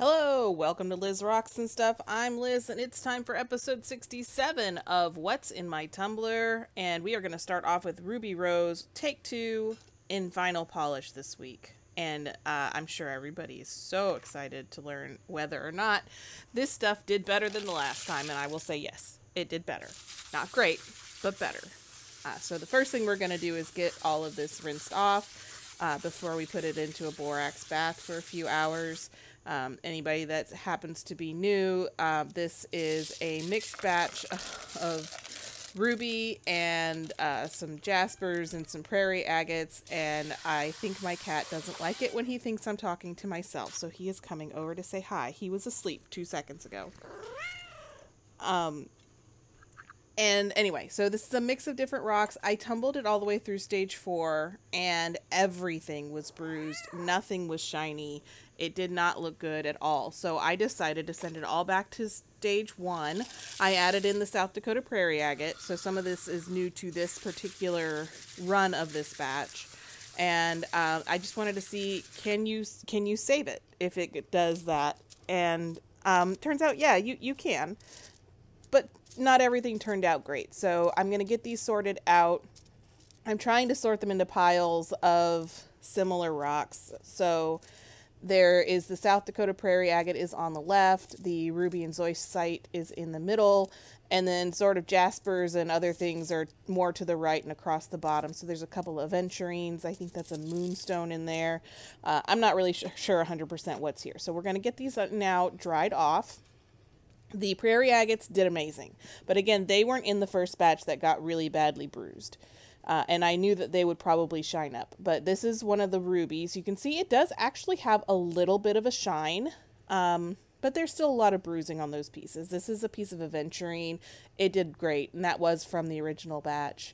Hello, welcome to Liz Rocks and Stuff. I'm Liz, and it's time for episode 67 of What's in My Tumbler. And we are going to start off with Ruby Rose, take 2 in final polish this week. And I'm sure everybody is so excited to learn whether or not this stuff did better than the last time. And I will say yes, it did better. Not great, but better. So the first thing we're going to do is get all of this rinsed off before we put it into a borax bath for a few hours. Anybody that happens to be new, this is a mixed batch of ruby and some jaspers and some prairie agates, and I think my cat doesn't like it when he thinks I'm talking to myself, so he is coming over to say hi. He was asleep 2 seconds ago. And anyway, so this is a mix of different rocks. I tumbled it all the way through stage 4, and everything was bruised. Nothing was shiny. It did not look good at all. So I decided to send it all back to stage 1. I added in the South Dakota prairie agate, so some of this is new to this particular run of this batch. And I just wanted to see, can you save it if it does that? And turns out, yeah, you can. But not everything turned out great. So I'm going to get these sorted out. I'm trying to sort them into piles of similar rocks. So there is the South Dakota prairie agate is on the left. The ruby and zoisite is in the middle. And then sort of jaspers and other things are more to the right and across the bottom. So there's a couple of aventurines. I think that's a moonstone in there. I'm not really sure 100% what's here. So we're going to get these now dried off. The prairie agates did amazing, but again, they weren't in the first batch that got really badly bruised, and I knew that they would probably shine up, but this is one of the rubies. You can see it does actually have a little bit of a shine, but there's still a lot of bruising on those pieces. This is a piece of aventurine. It did great, and that was from the original batch.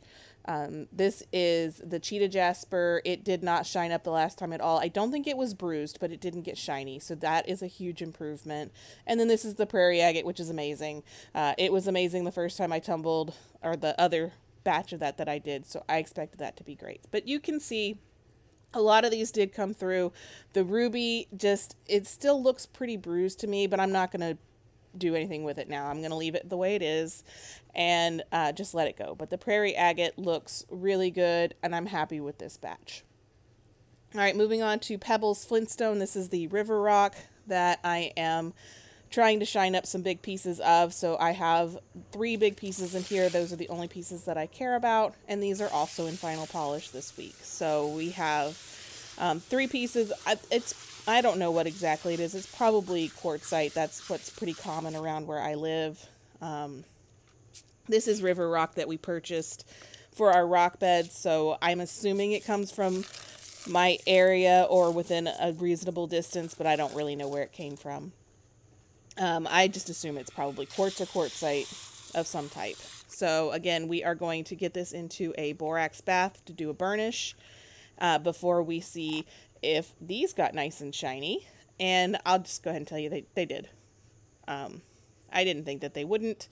This is the cheetah jasper. It did not shine up the last time at all. I don't think it was bruised, but it didn't get shiny. So that is a huge improvement. And then this is the prairie agate, which is amazing. It was amazing the first time I tumbled, or the other batch of that I did. So I expected that to be great. But you can see a lot of these did come through. The ruby it still looks pretty bruised to me, but I'm not going to do anything with it now. I'm going to leave it the way it is and just let it go. But the prairie agate looks really good, and I'm happy with this batch. All right, moving on to Pebbles Flintstone. This is the river rock that I am trying to shine up some big pieces of. So I have 3 big pieces in here. Those are the only pieces that I care about, and these are also in final polish this week. So we have 3 pieces. I don't know what exactly it is. It's probably quartzite. That's what's pretty common around where I live. This is river rock that we purchased for our rock beds, so I'm assuming it comes from my area or within a reasonable distance, but I don't really know where it came from. I just assume it's probably quartz or quartzite of some type. So again, we are going to get this into a borax bath to do a burnish before we see if these got nice and shiny. And I'll just go ahead and tell you they did. I didn't think that they wouldn't.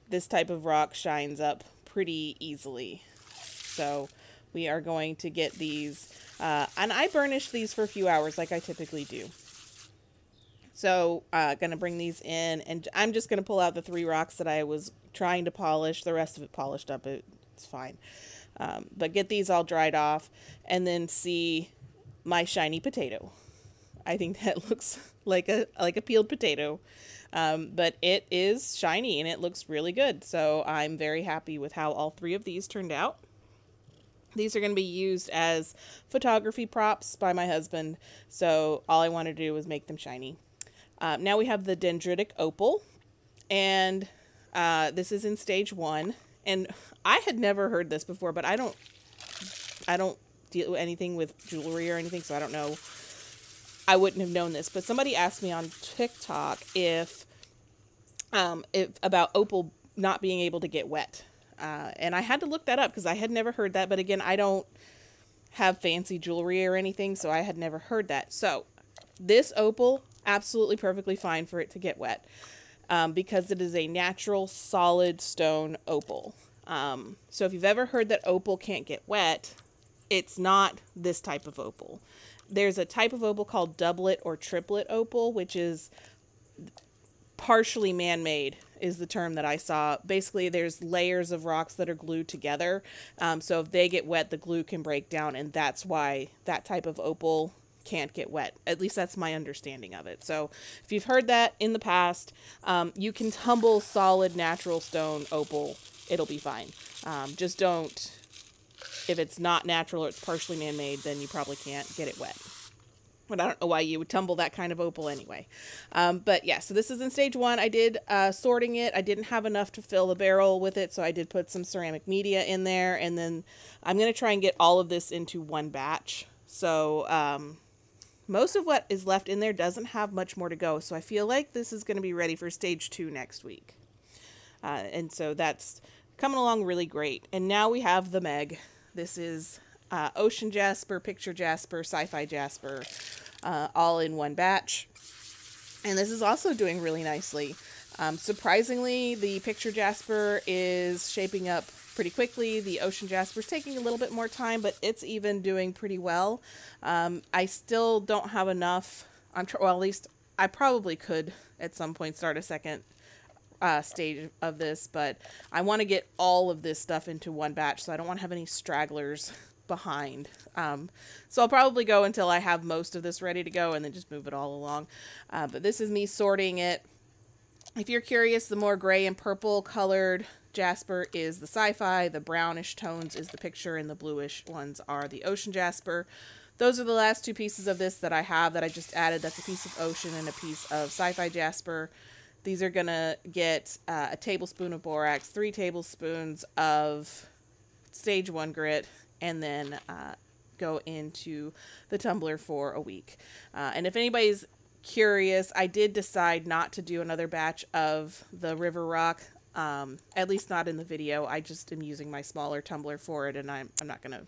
This type of rock shines up pretty easily. So we are going to get these. And I burnish these for a few hours like I typically do. So going to bring these in. And I'm just going to pull out the 3 rocks that I was trying to polish. The rest of it polished up. It's fine. But get these all dried off. And then see my shiny potato. I think that looks like a peeled potato, but it is shiny and it looks really good. So I'm very happy with how all 3 of these turned out. These are going to be used as photography props by my husband. So all I wanted to do was make them shiny. Now we have the dendritic opal, and this is in stage 1. And I had never heard this before, but I don't do anything with jewelry or anything, so I don't know. I wouldn't have known this, but somebody asked me on TikTok if about opal not being able to get wet, and I had to look that up because I had never heard that. But again, I don't have fancy jewelry or anything, so I had never heard that. So this opal, absolutely perfectly fine for it to get wet, because it is a natural solid stone opal. So if you've ever heard that opal can't get wet, it's not this type of opal. There's a type of opal called doublet or triplet opal, which is partially man-made is the term that I saw. Basically, there's layers of rocks that are glued together. So if they get wet, the glue can break down, and that's why that type of opal can't get wet. At least that's my understanding of it. So if you've heard that in the past, you can tumble solid natural stone opal. It'll be fine. Just don't, if it's not natural or it's partially man-made, then you probably can't get it wet. But I don't know why you would tumble that kind of opal anyway. But yeah, so this is in stage 1. I did sorting it. I didn't have enough to fill the barrel with it, so I did put some ceramic media in there. And then I'm going to try and get all of this into one batch. So most of what is left in there doesn't have much more to go. So I feel like this is going to be ready for stage 2 next week. And so that's coming along really great. And now we have the Meg. This is ocean jasper, picture jasper, sci-fi jasper, all in one batch. And this is also doing really nicely. Surprisingly, the picture jasper is shaping up pretty quickly. The ocean jasper is taking a little bit more time, but it's even doing pretty well. I still don't have enough. Well, at least I probably could at some point start a second stage of this, but I want to get all of this stuff into one batch, so I don't want to have any stragglers behind. So I'll probably go until I have most of this ready to go and then just move it all along. But this is me sorting it. If you're curious, the more gray and purple colored jasper is the sci-fi, the brownish tones is the picture, and the bluish ones are the ocean jasper. Those are the last 2 pieces of this that I have that I just added. That's a piece of ocean and a piece of sci-fi jasper. These are going to get a tablespoon of borax, 3 tablespoons of stage 1 grit, and then go into the tumbler for a week. And if anybody's curious, I did decide not to do another batch of the river rock, at least not in the video. I just am using my smaller tumbler for it, and I'm not going to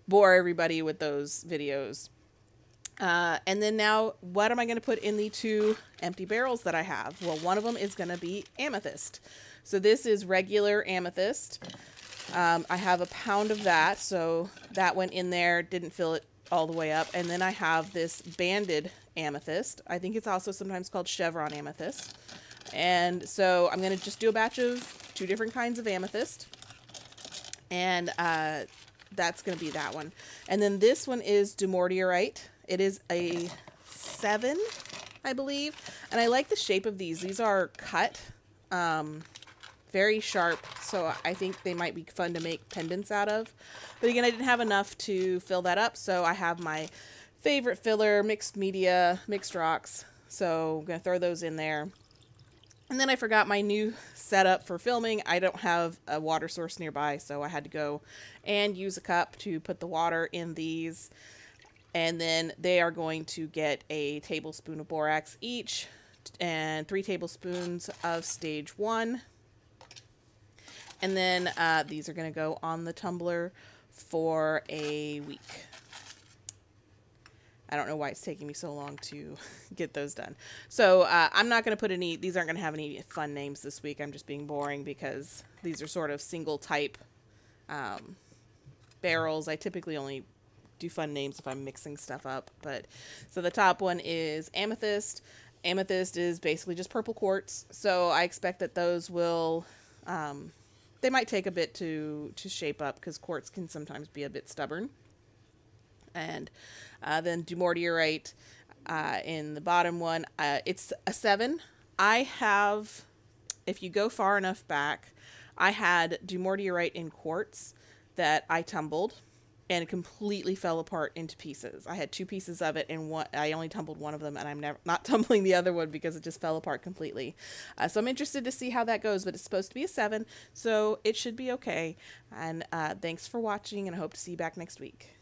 bore everybody with those videos. And then now, what am I going to put in the 2 empty barrels that I have? Well, one of them is going to be amethyst. So this is regular amethyst. I have a pound of that, so that went in there, didn't fill it all the way up. And then I have this banded amethyst. I think it's also sometimes called chevron amethyst. And so I'm going to just do a batch of 2 different kinds of amethyst. And that's going to be that one. And then this one is dumortierite. It is a 7, I believe. And I like the shape of these. These are cut. Very sharp, so I think they might be fun to make pendants out of. But again, I didn't have enough to fill that up, so I have my favorite filler, mixed media, mixed rocks. So I'm going to throw those in there. And then I forgot my new setup for filming. I don't have a water source nearby, so I had to go and use a cup to put the water in these. And then they are going to get a tablespoon of borax each and 3 tablespoons of stage 1. And then these are going to go on the tumbler for a week. I don't know why it's taking me so long to get those done. So I'm not going to put any, these aren't going to have any fun names this week. I'm just being boring because these are sort of single type barrels. I typically only do fun names if I'm mixing stuff up. But so the top one is amethyst. Amethyst is basically just purple quartz. So I expect that those will... they might take a bit to shape up because quartz can sometimes be a bit stubborn. And then dumortierite in the bottom one, it's a 7. I have, if you go far enough back, I had dumortierite in quartz that I tumbled and it completely fell apart into pieces. I had 2 pieces of it, and I only tumbled one of them, and I'm not tumbling the other one because it just fell apart completely. So I'm interested to see how that goes, but it's supposed to be a 7, so it should be okay. And thanks for watching, and I hope to see you back next week.